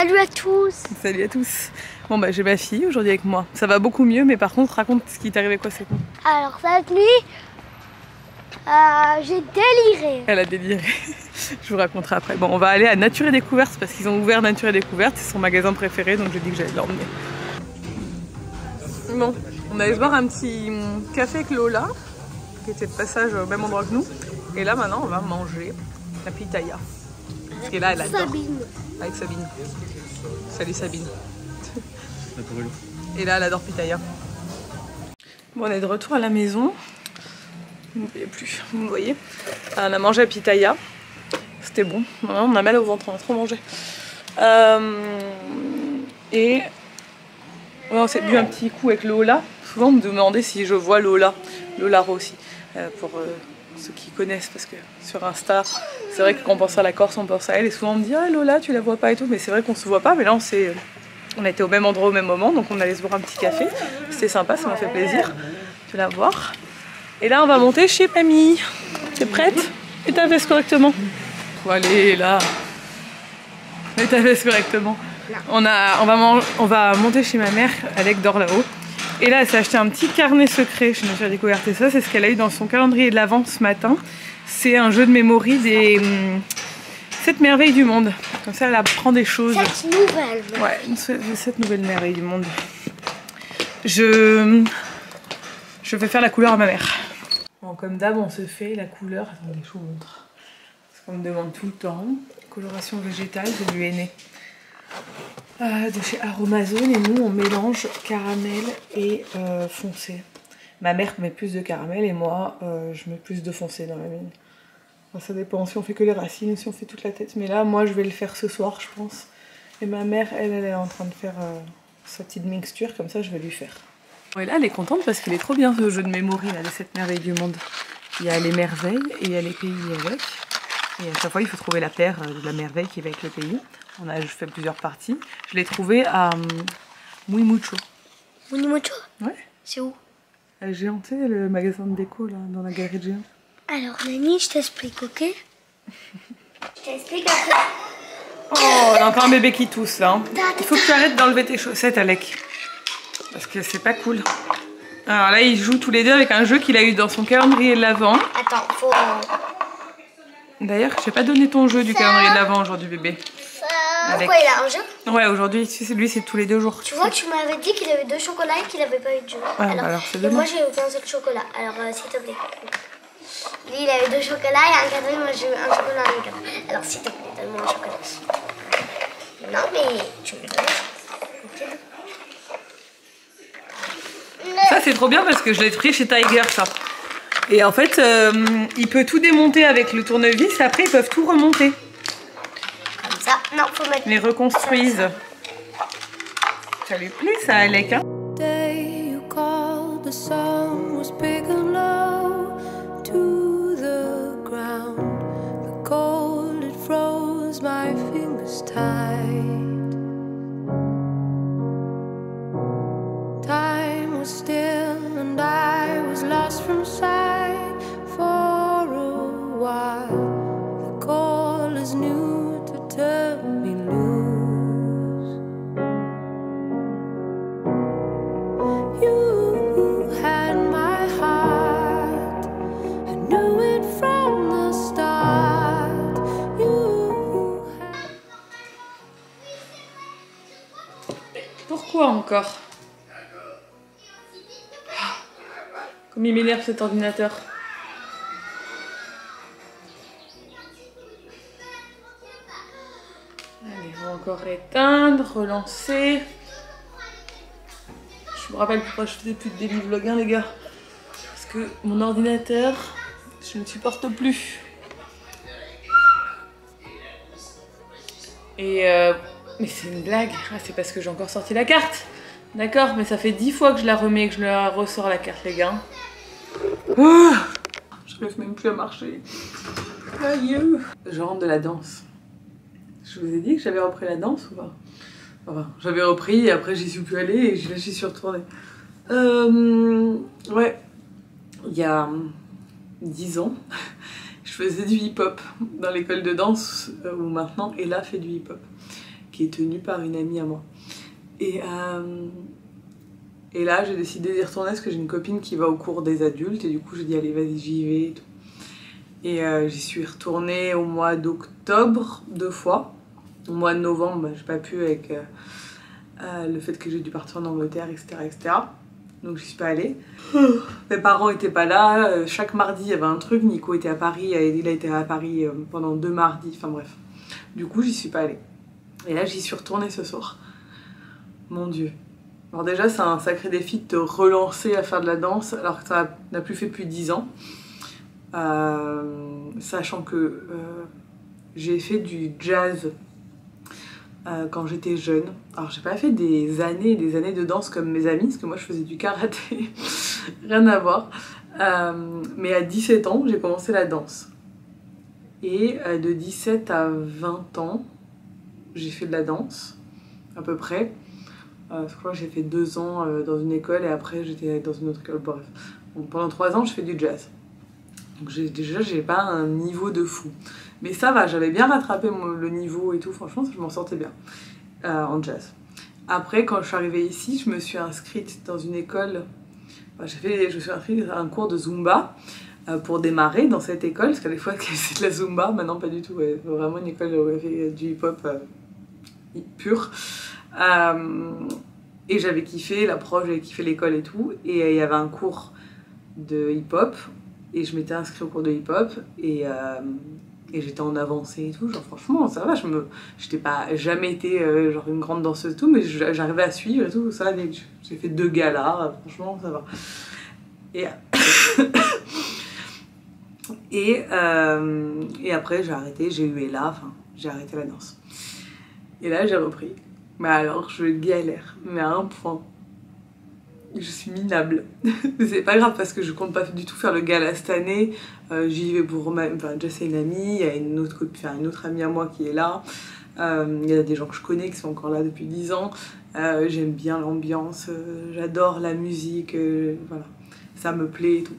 Salut à tous. Salut à tous. Bon bah j'ai ma fille aujourd'hui avec moi. Ça va beaucoup mieux, mais par contre raconte ce qui t'est arrivé quoi cette nuit. Alors cette nuit, j'ai déliré. Elle a déliré. Je vous raconterai après. Bon, on va aller à Nature et Découverte parce qu'ils ont ouvert Nature et Découverte, c'est son magasin préféré, donc j'ai dit que j'allais l'emmener. Bon, on allait se boire un petit café avec Lola, qui était de passage au même endroit que nous. Et là maintenant on va manger la pitaya. Et là elle adore. Sabine. Avec Sabine. Salut Sabine. Et là elle adore pitaya. Bon, on est de retour à la maison. Vous ne voyez plus, vous me voyez. On a mangé à pitaya. C'était bon. On a mal au ventre, on a trop mangé. Et ouais, on s'est bu un petit coup avec Lola. Souvent on me demandait si je vois Lola Rossi. Pour ceux qui connaissent, parce que sur Insta, c'est vrai que quand on pense à la Corse, on pense à elle. Et souvent on me dit ah Lola, tu la vois pas et tout. Mais c'est vrai qu'on se voit pas. Mais là on a été au même endroit au même moment. Donc on allait se boire un petit café. C'était sympa, ça m'a fait plaisir de la voir. Et là on va monter chez Mamie. T'es prête? Mets ta veste correctement. Faut aller là. Mets ta veste correctement. On va monter chez ma mère. Alec dort là-haut. Et là elle s'est acheté un petit carnet secret chez Nature et Découverte. Et ça c'est ce qu'elle a eu dans son calendrier de l'Avent ce matin. C'est un jeu de mémoire des 7 merveilles du monde. Comme ça elle apprend des choses. 7 nouvelles. Ouais, 7 nouvelles merveilles du monde. Je vais faire la couleur à ma mère. Bon, comme d'hab, on se fait la couleur. Attendez, je vous montre. Parce qu'on me demande tout le temps. Coloration végétale de l'UNE. De chez Aromazone. Et nous, on mélange caramel et foncé. Ma mère met plus de caramel et moi, je mets plus de foncé dans la mine. Enfin, ça dépend si on fait que les racines ou si on fait toute la tête. Mais là, moi, je vais le faire ce soir, je pense. Et ma mère, elle est en train de faire sa petite mixture. Comme ça, je vais lui faire. Et là elle est contente parce qu'il est trop bien ce jeu de mémoire là, les 7 merveilles du monde. Il y a les merveilles et il y a les pays avec. Et à chaque fois il faut trouver la paire de la merveille qui va avec le pays. Je fais plusieurs parties. Je l'ai trouvé à Muy Mucho. Muy Mucho? Ouais. C'est où? À Géant, tu sais, le magasin de déco là, dans la galerie de Géant. Alors Nani, je t'explique, ok? Je t'explique après. Oh, on a encore un bébé qui tousse là. Hein. Il faut que tu arrêtes d'enlever tes chaussettes, Alec. Parce que c'est pas cool. Alors là, ils jouent tous les deux avec un jeu qu'il a eu dans son calendrier de l'Avent. Attends, faut... D'ailleurs, je n'ai pas donné ton jeu du calendrier de l'Avent aujourd'hui, bébé. Pourquoi il a un jeu? Ouais, aujourd'hui, tu sais, lui, c'est tous les 2 jours. Tu vois, tu m'avais dit qu'il avait 2 chocolats et qu'il n'avait pas eu de jeu. Ouais, alors c'est moi, j'ai eu qu'un seul chocolat. Alors, s'il te plaît. Lui, il avait 2 chocolats et un cadeau. Moi, j'ai eu un chocolat et un cadeau. Alors, s'il te plaît, donne-moi un chocolat. Non, mais tu me le donnes. Ok. Ça c'est trop bien parce que je l'ai pris chez Tiger ça. Et en fait il peut tout démonter avec le tournevis et après ils peuvent tout remonter. Comme ça, non, faut mettre... Ils les reconstruisent. Ça lui plaît ça Alec hein? From sight for a while, the call is new to turn me loose. You had my heart, I knew it from the start. You had... Pourquoi encore? Comme il m'énerve cet ordinateur. Allez, on va encore éteindre, relancer. Je me rappelle pourquoi je faisais plus de daily vlog, hein, les gars. Parce que mon ordinateur, je ne supporte plus. Et mais c'est une blague. Ah, c'est parce que j'ai encore sorti la carte. D'accord, mais ça fait 10 fois que je la remets et que je la ressors la carte, les gars. Oh, je n'arrive même plus à marcher. Aïe. Je rentre de la danse. Je vous ai dit que j'avais repris la danse ou pas? Enfin, j'avais repris et après j'y suis plus allée et j'y suis retournée. Ouais, il y a 10 ans, je faisais du hip-hop dans l'école de danse où maintenant Ella fait du hip-hop, qui est tenue par une amie à moi. Et là, j'ai décidé d'y retourner parce que j'ai une copine qui va au cours des adultes et du coup, j'ai dit allez, vas-y, j'y vais et tout. Et j'y suis retournée au mois d'octobre 2 fois. Au mois de novembre, bah, j'ai pas pu avec le fait que j'ai dû partir en Angleterre, etc. etc. Donc j'y suis pas allée. Mes parents étaient pas là. Chaque mardi, il y avait un truc. Nico était à Paris. Il a été à Paris pendant 2 mardis. Enfin bref. Du coup, j'y suis pas allée. Et là, j'y suis retournée ce soir. Mon Dieu. Alors déjà, c'est un sacré défi de te relancer à faire de la danse alors que ça n'a plus fait depuis 10 ans. Sachant que j'ai fait du jazz quand j'étais jeune. Alors j'ai pas fait des années et des années de danse comme mes amis, parce que moi je faisais du karaté, rien à voir. Mais à 17 ans, j'ai commencé la danse. Et de 17 à 20 ans, j'ai fait de la danse, à peu près. Je crois que j'ai fait 2 ans dans une école et après j'étais dans une autre école, bref. Donc, pendant 3 ans, je fais du jazz. Donc déjà, j'ai pas un niveau de fou. Mais ça va, j'avais bien rattrapé le niveau et tout, franchement, je m'en sortais bien en jazz. Après, quand je suis arrivée ici, je me suis inscrite dans une école. Je me suis inscrite à un cours de Zumba pour démarrer dans cette école, parce qu'à l'époque, c'est de la Zumba, maintenant pas du tout. Ouais, vraiment une école où il y avait du hip-hop pur. Et j'avais kiffé la prof, j'avais kiffé l'école et tout. Et il y avait un cours de hip-hop. Et je m'étais inscrite au cours de hip-hop et j'étais en avancée et tout, genre franchement ça va, j'étais pas jamais été genre une grande danseuse et tout, mais j'arrivais à suivre et tout, ça allait, j'ai fait 2 galas, franchement ça va. Et après j'ai arrêté, j'ai eu Ella, enfin j'ai arrêté la danse. Et là j'ai repris, mais alors je galère, mais à un point. Je suis minable. Mais c'est pas grave parce que je compte pas du tout faire le gala cette année. J'y vais pour déjà c'est une amie, il y a une autre amie à moi qui est là. Il y a des gens que je connais qui sont encore là depuis 10 ans. J'aime bien l'ambiance, j'adore la musique, voilà. Ça me plaît et tout.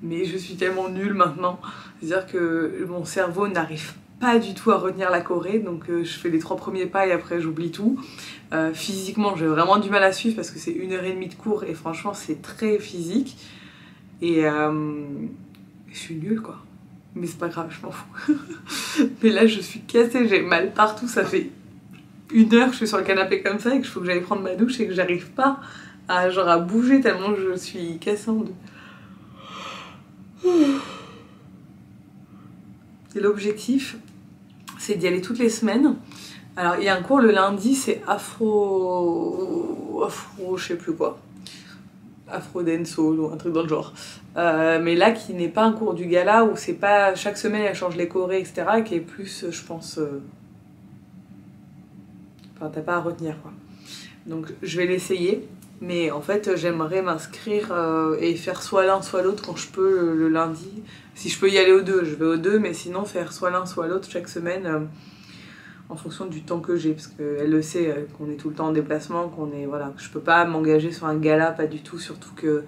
Mais je suis tellement nulle maintenant. C'est-à-dire que mon cerveau n'arrive pas du tout à retenir la choré, donc je fais les 3 premiers pas et après j'oublie tout. Physiquement j'ai vraiment du mal à suivre parce que c'est 1h30 de cours et franchement c'est très physique et je suis nulle quoi, mais c'est pas grave, je m'en fous. Mais là je suis cassée, j'ai mal partout, ça fait 1 heure que je suis sur le canapé comme ça et que je faut que j'aille prendre ma douche et que j'arrive pas à bouger tellement je suis cassée en deux. Et l'objectif c'est d'y aller toutes les semaines. Alors il y a un cours le lundi, c'est afro je sais plus quoi, afro dancehall ou un truc dans le genre, mais là qui n'est pas un cours du gala où c'est pas chaque semaine elle change les chorés etc, qui est plus je pense enfin t'as pas à retenir quoi. Donc je vais l'essayer, mais en fait j'aimerais m'inscrire et faire soit l'un soit l'autre quand je peux le lundi. Si je peux y aller aux 2, je vais aux 2, mais sinon faire soit l'un soit l'autre chaque semaine en fonction du temps que j'ai, parce qu'elle le sait qu'on est tout le temps en déplacement, voilà, que je peux pas m'engager sur un gala, pas du tout, surtout que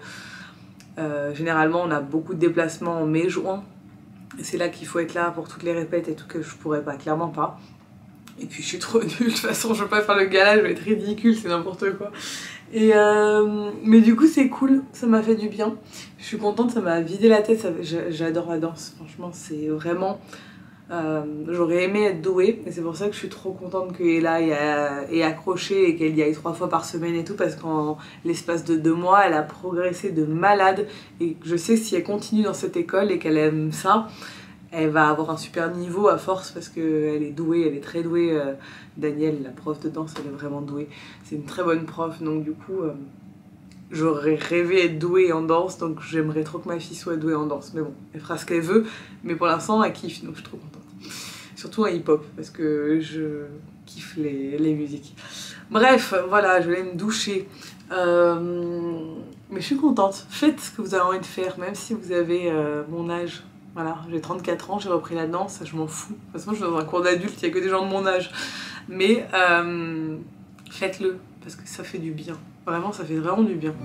généralement on a beaucoup de déplacements en mai-juin, et c'est là qu'il faut être là pour toutes les répètes et tout, que je pourrais pas, clairement pas. Et puis je suis trop nulle, de toute façon je veux pas faire le gala, je vais être ridicule, c'est n'importe quoi. Et mais du coup c'est cool, ça m'a fait du bien, je suis contente, ça m'a vidé la tête, j'adore la danse, franchement c'est vraiment... j'aurais aimé être douée et c'est pour ça que je suis trop contente qu'Ella ait accroché et qu'elle y aille 3 fois par semaine et tout, parce qu'en l'espace de 2 mois elle a progressé de malade et je sais que si elle continue dans cette école et qu'elle aime ça, elle va avoir un super niveau à force parce qu'elle est douée, elle est très douée. Danielle, la prof de danse, elle est vraiment douée, c'est une très bonne prof, donc du coup j'aurais rêvé être douée en danse, donc j'aimerais trop que ma fille soit douée en danse, mais bon, elle fera ce qu'elle veut, mais pour l'instant elle kiffe, donc je suis trop contente. Surtout en hip-hop, parce que je kiffe les musiques. Bref, voilà, je vais aller me doucher. Mais je suis contente, faites ce que vous avez envie de faire, même si vous avez mon âge. Voilà, j'ai 34 ans, j'ai repris la danse, je m'en fous. De toute façon, je suis dans un cours d'adulte, il n'y a que des gens de mon âge. Mais faites-le, parce que ça fait du bien. Vraiment, ça fait vraiment du bien.